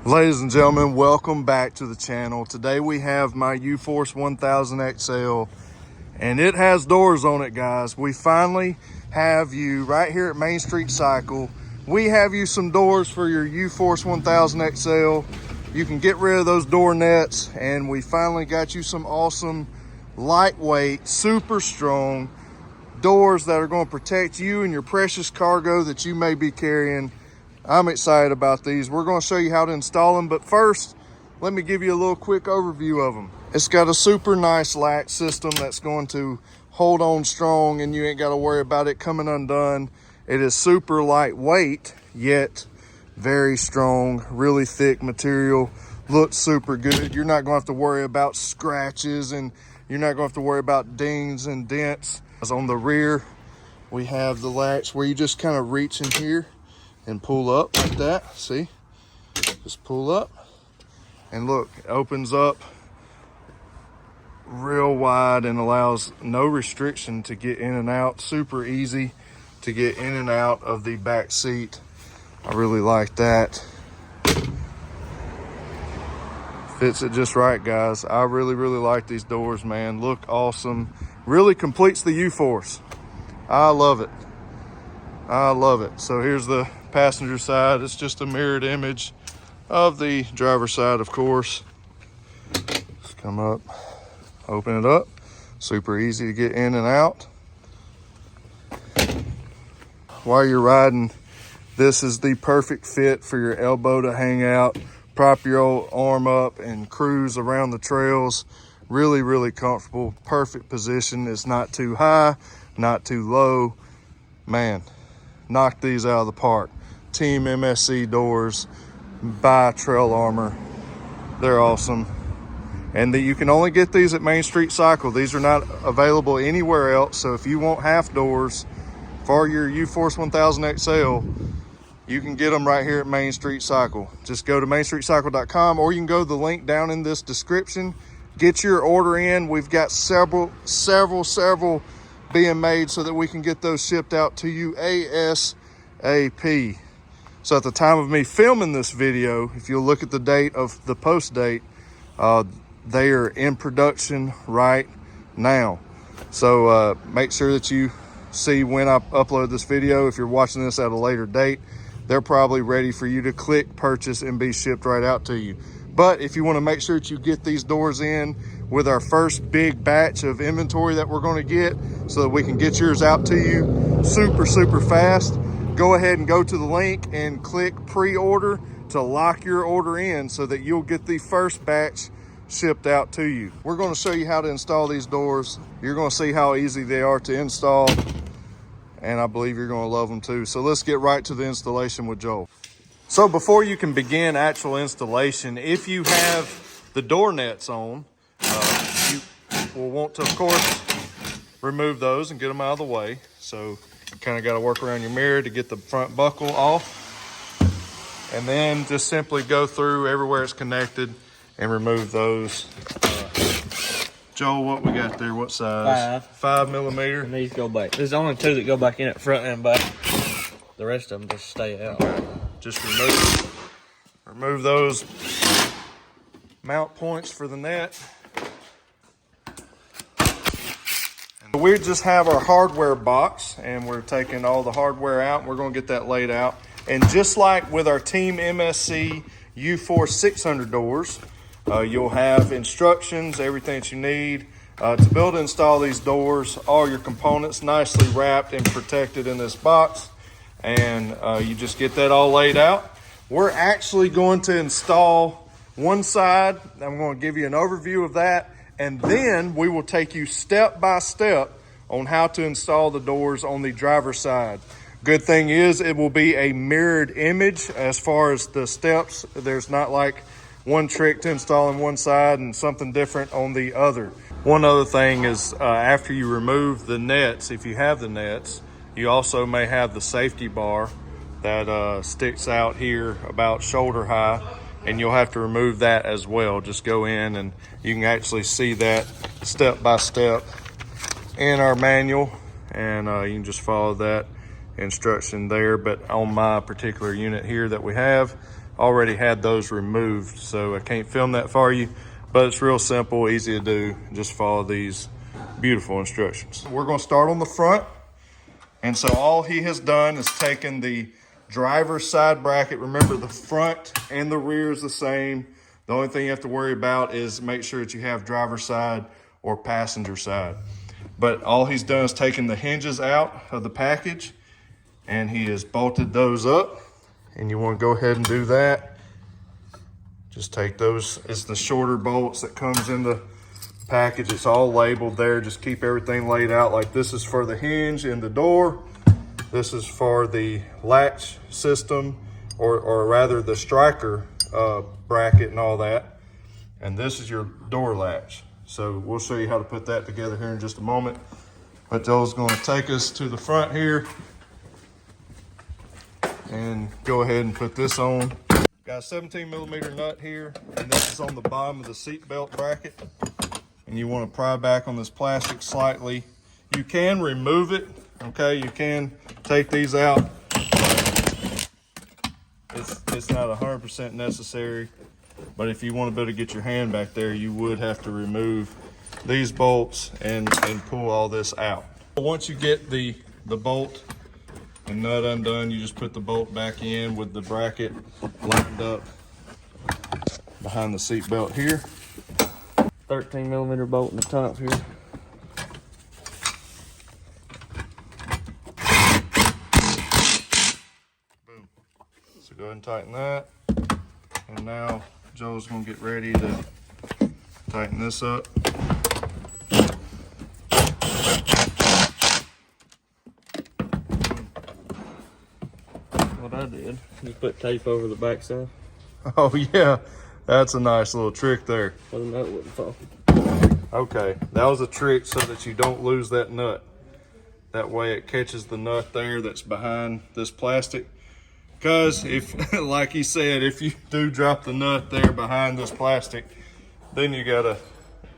Ladies and gentlemen, welcome back to the channel. Today we have my UFORCE 1000 XL, and it has doors on it, guys. We finally have you right here at Main Street Cycle. We have you some doors for your UFORCE 1000 XL. You can get rid of those door nets, and we finally got you some awesome, lightweight, super strong doors that are going to protect you and your precious cargo that you may be carrying. I'm excited about these. We're going to show you how to install them, but first, let me give you a little quick overview of them. It's got a super nice latch system that's going to hold on strong, and you ain't got to worry about it coming undone. It is super lightweight, yet very strong, really thick material, looks super good. You're not going to have to worry about scratches, and you're not going to have to worry about dings and dents. On the rear, we have the latch where you just kind of reach in here and pull up like that. See, just pull up, and look, it opens up real wide and allows no restriction to get in and out. Super easy to get in and out of the back seat. I really like that. Fits it just right, guys. I really like these doors, man. Look awesome. Really completes the UFORCE. I love it. I love it. So here's the passenger side. It's just a mirrored image of the driver's side, of course. Just come up, open it up. Super easy to get in and out. While you're riding, this is the perfect fit for your elbow to hang out, prop your old arm up and cruise around the trails. Really comfortable, perfect position. It's not too high, not too low. Man, knock these out of the park. Team MSC Doors by Trail Armor. They're awesome. And you can only get these at Main Street Cycle. These are not available anywhere else. So if you want half doors for your UFORCE 1000 XL, you can get them right here at Main Street Cycle. Just go to mainstreetcycle.com, or you can go to the link down in this description. Get your order in. We've got several being made so that we can get those shipped out to you ASAP. So at the time of me filming this video, if you'll look at the date of the post date, they are in production right now. So make sure that you see when I upload this video. If you're watching this at a later date, they're probably ready for you to click purchase and be shipped right out to you. But if you want to make sure that you get these doors in with our first big batch of inventory that we're going to get, so that we can get yours out to you super fast, go ahead and go to the link and click pre-order to lock your order in so that you'll get the first batch shipped out to you. We're going to show you how to install these doors. You're going to see how easy they are to install, and I believe you're going to love them too. So let's get right to the installation with Joel. So before you can begin actual installation, if you have the door nets on, you will want to, of course, remove those and get them out of the way. So you kind of got to work around your mirror to get the front buckle off. And then just simply go through everywhere it's connected and remove those. Joel, what we got there? What size? 5 millimeter. And these go back. There's only 2 that go back in at front and back. The rest of them just stay out. Just remove those mount points for the net. And we just have our hardware box, and we're taking all the hardware out. We're going to get that laid out. And just like with our Team MSC UFORCE 600 doors, you'll have instructions, everything that you need to build and install these doors, all your components nicely wrapped and protected in this box. And you just get that all laid out. We're actually going to install one side. I'm going to give you an overview of that, and then we will take you step by step on how to install the doors on the driver's side. Good thing is it will be a mirrored image as far as the steps. There's not like one trick to installing one side and something different on the other. One other thing is after you remove the nets, if you have the nets, you also may have the safety bar that sticks out here about shoulder high, and you'll have to remove that as well. Just go in and you can actually see that step by step in our manual, and you can just follow that instruction there. But on my particular unit here that we have, already had those removed, so I can't film that for you, but it's real simple, easy to do. Just follow these beautiful instructions. We're going to start on the front, and so all he has done is taken the driver's side bracket. Remember, the front and the rear is the same. The only thing you have to worry about is make sure that you have driver's side or passenger side. But all he's done is taken the hinges out of the package, and he has bolted those up. And you want to go ahead and do that. Just take those. It's the shorter bolts that comes in the package. It's all labeled there. Just keep everything laid out. Like, this is for the hinge in the door. This is for the latch system, or rather the striker bracket and all that. And this is your door latch. So we'll show you how to put that together here in just a moment. But Joel's going to take us to the front here and go ahead and put this on. Got a 17mm nut here, and this is on the bottom of the seat belt bracket. And you want to pry back on this plastic slightly. You can remove it, okay? You can take these out. It's not 100% necessary, but if you want to be able to get your hand back there, you would have to remove these bolts and pull all this out. Once you get the bolt and nut undone, you just put the bolt back in with the bracket lined up behind the seat belt here. 13mm bolt in the top here. Boom. So go ahead and tighten that. And now Joel's gonna get ready to tighten this up. What I did, just put tape over the backside. Oh yeah, that's a nice little trick there. So the nut wouldn't fall. Okay, that was a trick so that you don't lose that nut. That way it catches the nut there that's behind this plastic. Because if, like he said, if you do drop the nut there behind this plastic, then you gotta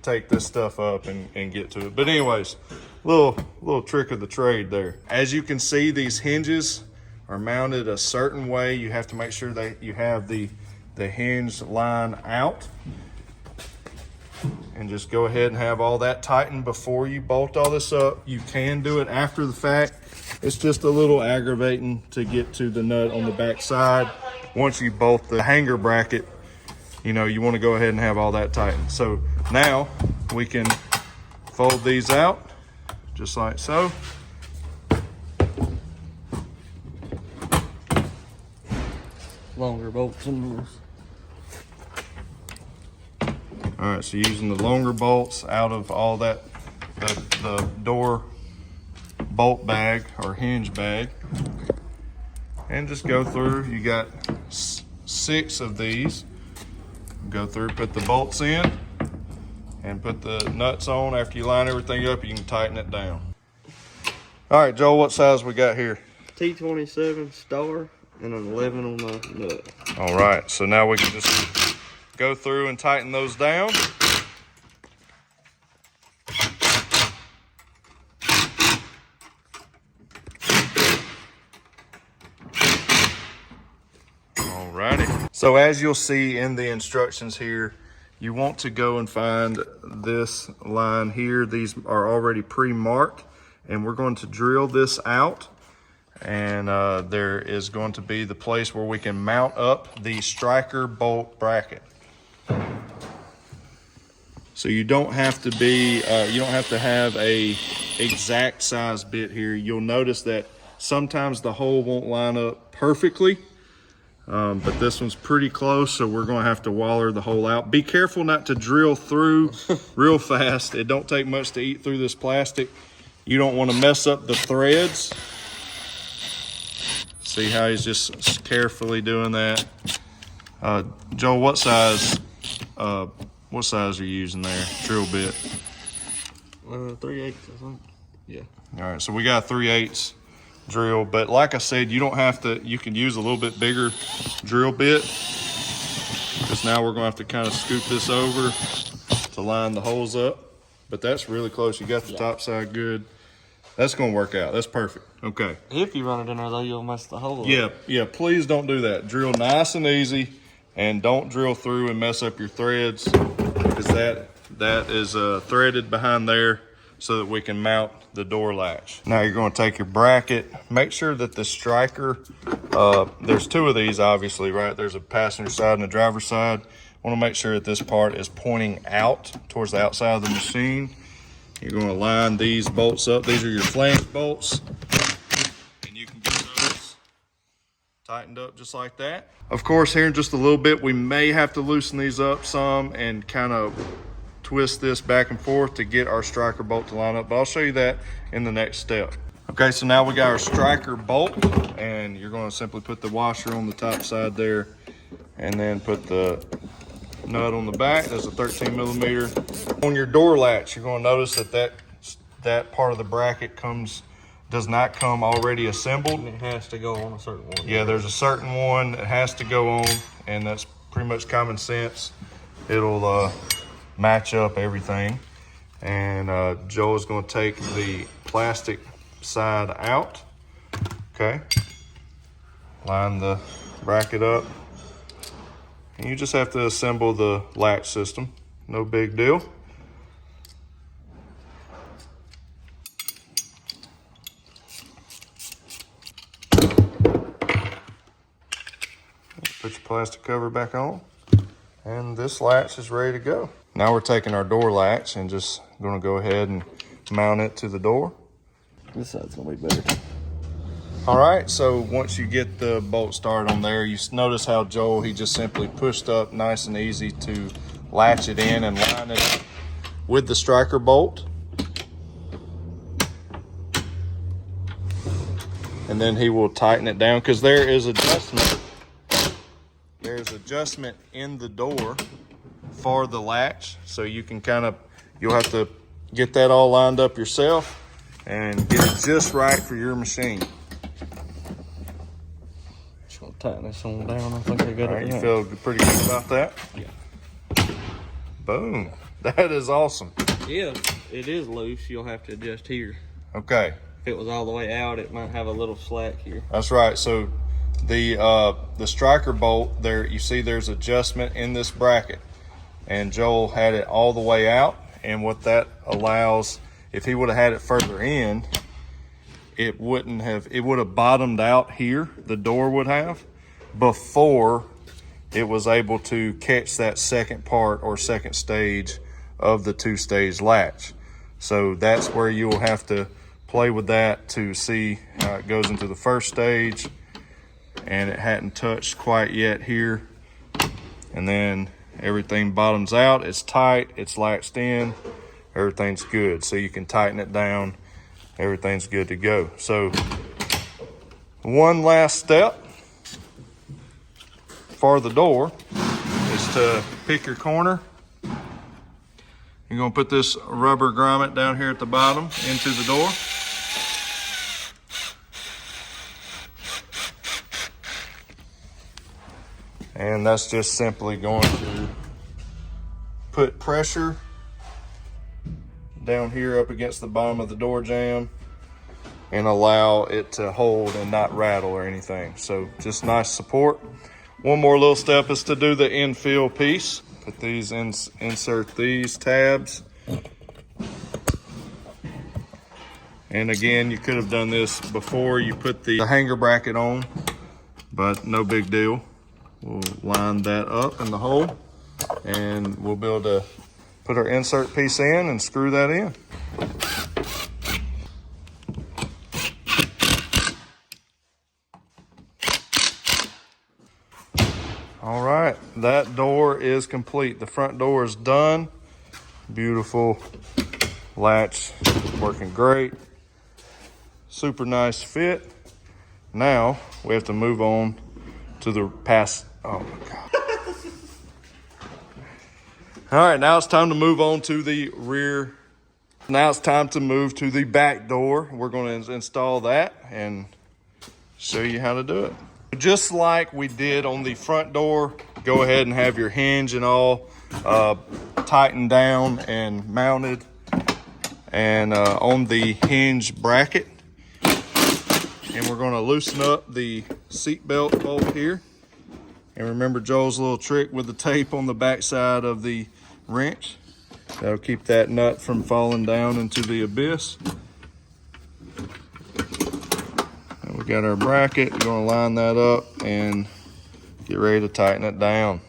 take this stuff up and get to it. But anyways, little trick of the trade there. As you can see, these hinges are mounted a certain way. You have to make sure that you have the hinge line out. And just go ahead and have all that tightened before you bolt all this up. You can do it after the fact. It's just a little aggravating to get to the nut on the back side. Once you bolt the hanger bracket, you know, you want to go ahead and have all that tightened. So now we can fold these out just like so. Longer bolts in this. All right, so using the longer bolts out of all that, the door bolt bag or hinge bag, and just go through. You got 6 of these. Go through, put the bolts in, and put the nuts on. After you line everything up, you can tighten it down. All right, Joel, what size we got here? T27 star and an 11 on the nut. All right, so now we can just go through and tighten those down. Alrighty. So as you'll see in the instructions here, you want to go and find this line here. These are already pre-marked, and we're going to drill this out. And there is going to be the place where we can mount up the striker bolt bracket. So you don't have to be, you don't have to have a exact size bit here. You'll notice that sometimes the hole won't line up perfectly, but this one's pretty close, so we're gonna have to waller the hole out. Be careful not to drill through real fast. It don't take much to eat through this plastic. You don't wanna mess up the threads. See how he's just carefully doing that. Joel, what size are you using there? Drill bit. 3/8, I think. Yeah. All right, so we got a 3/8 drill, but like I said, you don't have to. You can use a little bit bigger drill bit, because now we're gonna have to kind of scoop this over to line the holes up. But that's really close. You got the top side good. That's gonna work out. That's perfect. Okay. If you run it in there though, you'll mess the hole up. Yeah, please don't do that. Drill nice and easy, and don't drill through and mess up your threads, because that is threaded behind there so that we can mount the door latch. Now you're gonna take your bracket, make sure that the striker, there's two of these obviously, right? There's a passenger side and a driver's side. Wanna make sure that this part is pointing out towards the outside of the machine. You're gonna line these bolts up. These are your flange bolts. And you can get those tightened up just like that. Of course, here in just a little bit, we may have to loosen these up some and kind of twist this back and forth to get our striker bolt to line up, but I'll show you that in the next step. Okay, so now we got our striker bolt, and you're gonna simply put the washer on the top side there, and then put the nut on the back. There's a 13 millimeter. On your door latch, you're gonna notice that part of the bracket does not come already assembled. And it has to go on a certain one. Yeah, there's a certain one that has to go on, and that's pretty much common sense. It'll match up everything. And Joe is gonna take the plastic side out. Okay, line the bracket up. And you just have to assemble the latch system. No big deal. Put your plastic cover back on, and this latch is ready to go. Now we're taking our door latch and just gonna go ahead and mount it to the door. This side's gonna be better. All right, so once you get the bolt started on there, you notice how Joel, he just simply pushed up nice and easy to latch it in and line it up with the striker bolt. And then he will tighten it down, because there is adjustment. There's adjustment in the door for the latch, so you can you'll have to get that all lined up yourself and get it just right for your machine. Just gonna tighten this one down. I think I got All right, it. you feel pretty good about that? Yeah. Boom. That is awesome. If it is loose, you'll have to adjust here. Okay. If it was all the way out, it might have a little slack here. That's right. So the striker bolt there, you see there's adjustment in this bracket, and Joel had it all the way out, and what that allows, if he would have had it further in, it would have bottomed out here, the door would have, before it was able to catch that second part or second stage of the two-stage latch. So that's where you'll have to play with that to see how it goes into the first stage, and it hadn't touched quite yet here, and then everything bottoms out, it's tight, it's latched in, everything's good. So you can tighten it down, everything's good to go. So one last step for the door is to pick your corner. You're gonna put this rubber grommet down here at the bottom into the door. And that's just simply going to put pressure down here up against the bottom of the door jamb and allow it to hold and not rattle or anything. So just nice support. One more little step is to do the infill piece. Put these in, insert these tabs. And again, you could have done this before you put the hanger bracket on, but no big deal. We'll line that up in the hole, and we'll be able to put our insert piece in and screw that in. All right, that door is complete. The front door is done. Beautiful latch, working great. Super nice fit. Now we have to move on to the pass. Oh my God. All right, now it's time to move on to the rear. Now it's time to move to the back door. We're going to install that and show you how to do it. Just like we did on the front door, go ahead and have your hinge and all tightened down and mounted. and on the hinge bracket. And we're going to loosen up the seat belt bolt here. And remember Joel's little trick with the tape on the back side of the wrench. That'll keep that nut from falling down into the abyss. And we got our bracket. We're going to line that up and get ready to tighten it down.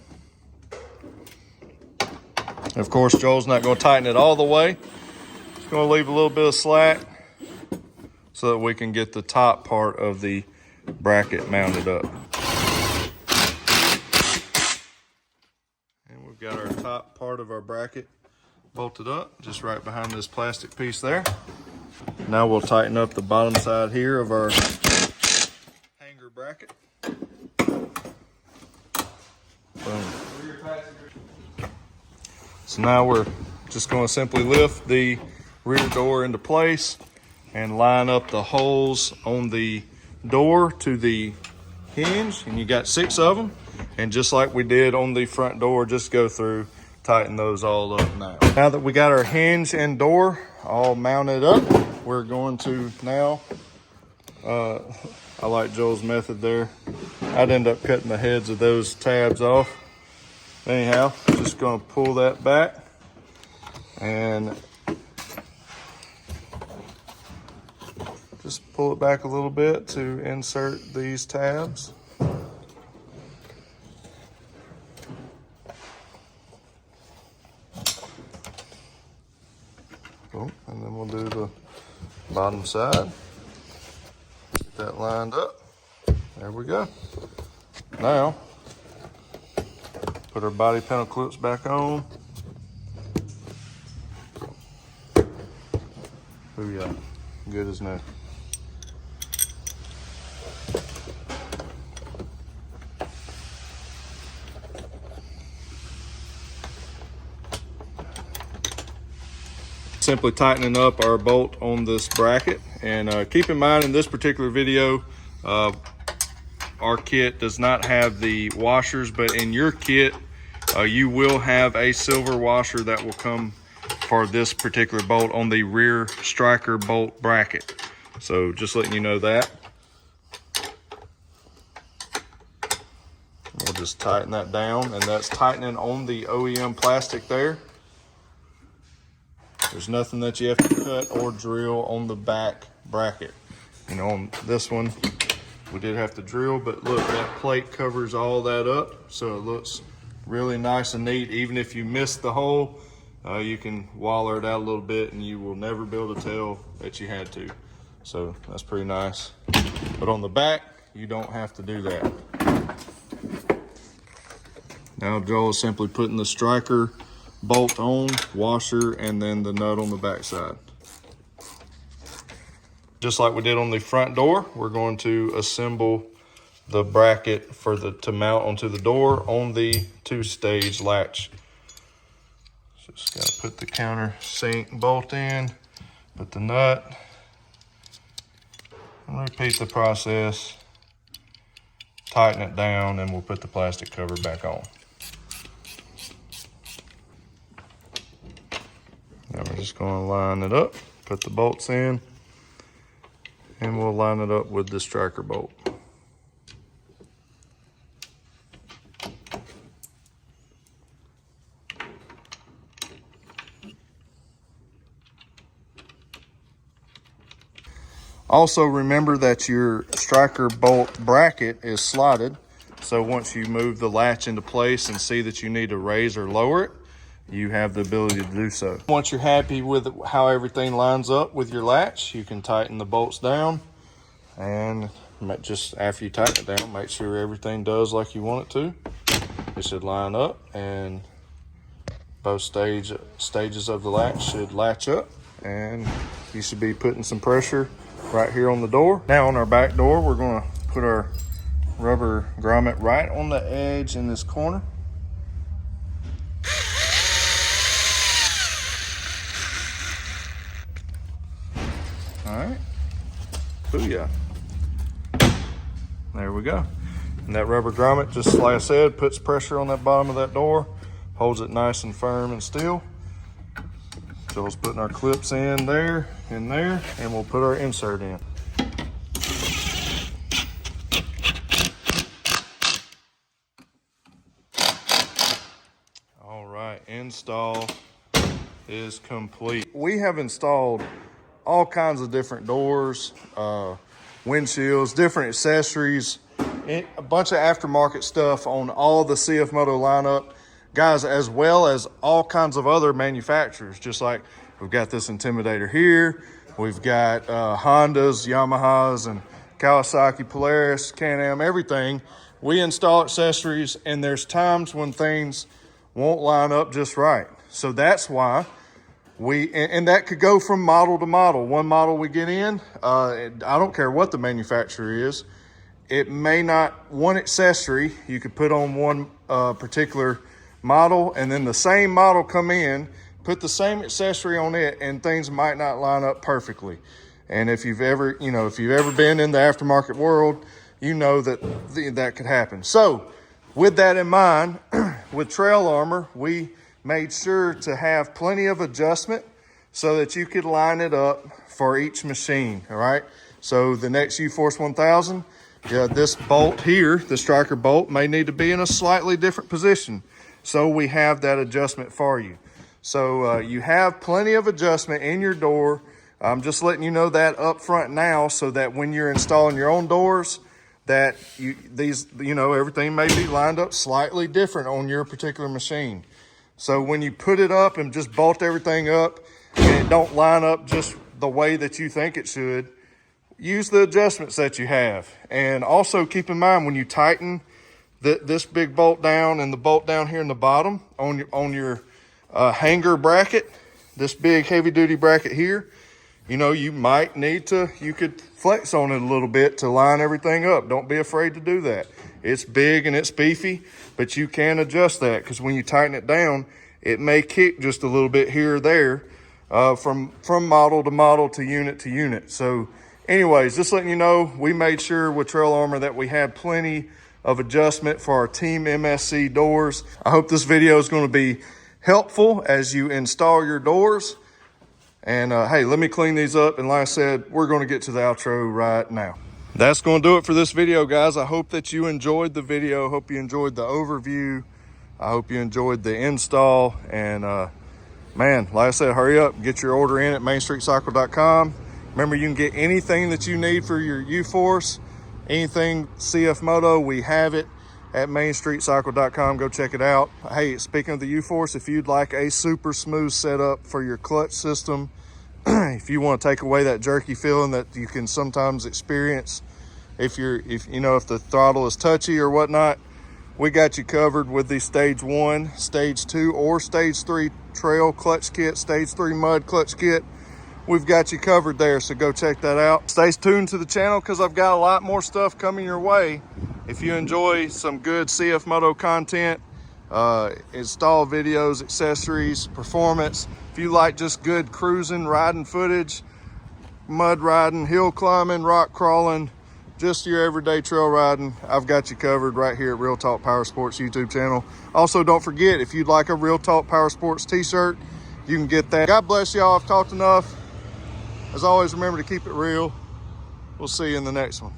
And of course, Joel's not going to tighten it all the way. Just going to leave a little bit of slack so that we can get the top part of the bracket mounted up. And we've got our top part of our bracket bolted up, just right behind this plastic piece there. Now we'll tighten up the bottom side here of our hanger bracket. Boom. So now we're just going to simply lift the rear door into place and line up the holes on the door to the hinge, and you got 6 of them. And just like we did on the front door, just go through, tighten those all up now. Now that we got our hinge and door all mounted up, we're going to now, I like Joel's method there. I'd end up cutting the heads of those tabs off. Anyhow, just gonna pull that back and just pull it back a little bit to insert these tabs. Oh, and then we'll do the bottom side. Get that lined up. There we go. Now, put our body panel clips back on. Oh yeah, good as new. Simply tightening up our bolt on this bracket. And keep in mind, in this particular video, our kit does not have the washers, but in your kit, you will have a silver washer that will come for this particular bolt on the rear striker bolt bracket. So just letting you know that. We'll just tighten that down, and that's tightening on the OEM plastic there. There's nothing that you have to cut or drill on the back bracket. You know, on this one, we did have to drill, but look, that plate covers all that up, so it looks really nice and neat. Even if you miss the hole, you can waller it out a little bit and you will never be able to tell that you had to. So that's pretty nice. But on the back, you don't have to do that. Now Joel is simply putting the striker bolt on, washer, and then the nut on the back side. Just like we did on the front door, we're going to assemble the bracket for to mount onto the door on the 2-stage latch. Just gotta put the countersink bolt in, put the nut, and repeat the process. Tighten it down, and we'll put the plastic cover back on. Now we're just going to line it up, put the bolts in, and we'll line it up with the striker bolt. Also remember that your striker bolt bracket is slotted, so once you move the latch into place and see that you need to raise or lower it, you have the ability to do so. Once you're happy with how everything lines up with your latch, you can tighten the bolts down, and just after you tighten it down, make sure everything does like you want it to. It should line up, and both stages of the latch should latch up, and you should be putting some pressure right here on the door. Now on our back door, we're going to put our rubber grommet right on the edge in this corner. All right, booyah. There we go. And that rubber grommet, just like I said, puts pressure on that bottom of that door, holds it nice and firm and still. So let's put our clips in there, and we'll put our insert in. All right, install is complete. We have installed all kinds of different doors, windshields, different accessories, a bunch of aftermarket stuff on all the CFMOTO lineup, guys, as well as all kinds of other manufacturers. Just like we've got this Intimidator here, we've got Hondas, Yamahas, and Kawasaki, Polaris, Can-Am, everything. We install accessories, and there's times when things won't line up just right. So that's why and that could go from model to model. One model we get in, I don't care what the manufacturer is, it may not, one accessory you could put on one particular model, and then the same model come in, put the same accessory on it, and things might not line up perfectly. And if you've ever, been in the aftermarket world, you know that that could happen. So with that in mind, with Trail Armor, we made sure to have plenty of adjustment so that you could line it up for each machine, all right? So the next UFORCE 1000, this bolt here, the striker bolt, may need to be in a slightly different position. So we have that adjustment for you. So you have plenty of adjustment in your door. I'm just letting you know that up front now, so that when you're installing your own doors, that everything may be lined up slightly different on your particular machine. So when you put it up and just bolt everything up and it don't line up just the way that you think it should, use the adjustments that you have. And also keep in mind, when you tighten this big bolt down and the bolt down here in the bottom on your hanger bracket, this big heavy duty bracket here, you might need to, you could flex on it a little bit to line everything up. Don't be afraid to do that. It's big and it's beefy, but you can adjust that, because when you tighten it down, it may kick just a little bit here or there from model to model, to unit. So anyways, just letting you know, we made sure with Trail Armor that we had plenty of adjustment for our Team MSC doors. I hope this video is going to be helpful as you install your doors. And hey, let me clean these up. And like I said, we're going to get to the outro right now. That's going to do it for this video, guys. I hope that you enjoyed the video. Hope you enjoyed the overview. I hope you enjoyed the install. And man, like I said, hurry up, get your order in at mainstreetcycle.com. Remember, you can get anything that you need for your UFORCE, anything CFMOTO, we have it at mainstreetcycle.com. Go check it out. Hey, speaking of the UFORCE, if you'd like a super smooth setup for your clutch system, if you want to take away that jerky feeling that you can sometimes experience if the throttle is touchy or whatnot, we got you covered with the stage 1, stage 2, or stage 3 trail clutch kit, stage 3 mud clutch kit. We've got you covered there, so go check that out. Stay tuned to the channel, because I've got a lot more stuff coming your way. If you enjoy some good CFMOTO content, install videos, accessories, performance, if you like just good cruising, riding footage, mud riding, hill climbing, rock crawling, just your everyday trail riding, I've got you covered right here at Real Talk Power Sports YouTube channel. Also, don't forget, if you'd like a Real Talk Power Sports t-shirt, you can get that. God bless y'all. I've talked enough. As always, remember to keep it real. We'll see you in the next one.